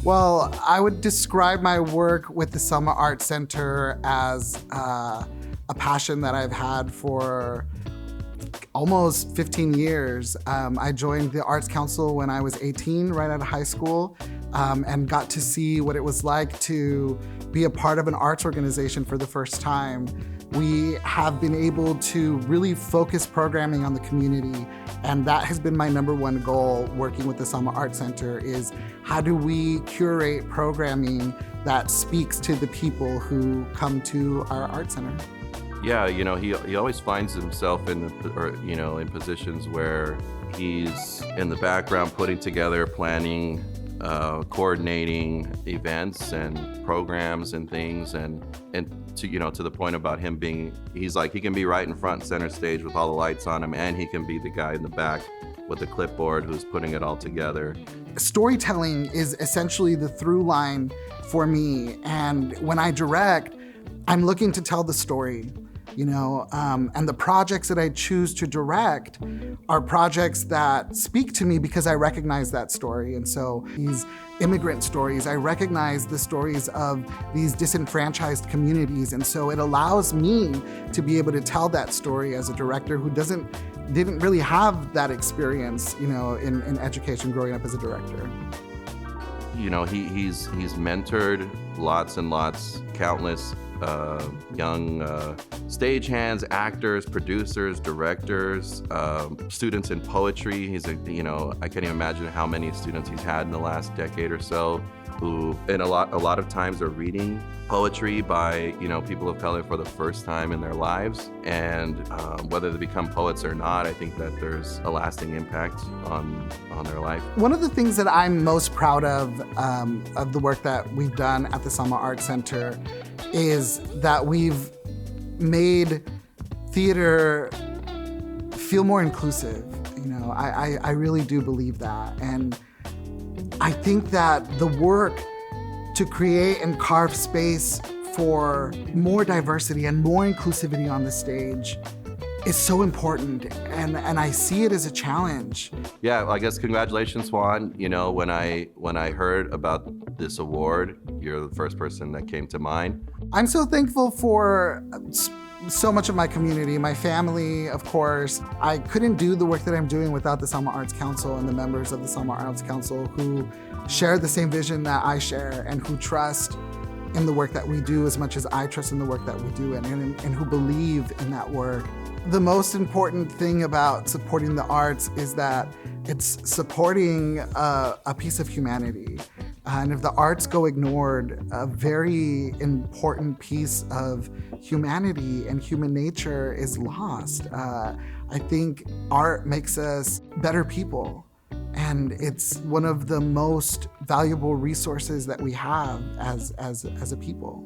Well, I would describe my work with the Selma Art Center as a passion that I've had for almost 15 years. I joined the Arts Council when I was 18, right out of high school, and got to see what it was like to be a part of an arts organization for the first time. We have been able to really focus programming on the community, and that has been my number one goal working with the Selma Art Center is how do we curate programming that speaks to the people who come to our art center. Yeah, he always finds himself in positions where he's in the background putting together, planning, coordinating events and programs and things, and to the point about him being, he's like, he can be right in front center stage with all the lights on him, and he can be the guy in the back with the clipboard who's putting it all together. Storytelling is essentially the through line for me, and when I direct, I'm looking to tell the story. And the projects that I choose to direct are projects that speak to me because I recognize that story. And so these immigrant stories, I recognize the stories of these disenfranchised communities. And so it allows me to be able to tell that story as a director who didn't really have that experience, in education growing up as a director. He's mentored lots and lots, countless young stagehands, actors, producers, directors, students in poetry. He's I can't even imagine how many students he's had in the last decade or so who, and a lot of times are reading poetry by, people of color for the first time in their lives. And whether they become poets or not, I think that there's a lasting impact on their life. One of the things that I'm most proud of the work that we've done at the Selma Art Center is that we've made theater feel more inclusive. I really do believe that. And I think that the work to create and carve space for more diversity and more inclusivity on the stage is so important, and I see it as a challenge. Yeah, I guess congratulations, Juan. When I heard about this award, you're the first person that came to mind. I'm so thankful for so much of my community, my family, of course. I couldn't do the work that I'm doing without the Selma Arts Council and the members of the Selma Arts Council who share the same vision that I share and who trust in the work that we do as much as I trust in the work that we do and who believe in that work. The most important thing about supporting the arts is that it's supporting a piece of humanity. And if the arts go ignored, a very important piece of humanity and human nature is lost. I think art makes us better people. And it's one of the most valuable resources that we have as a people.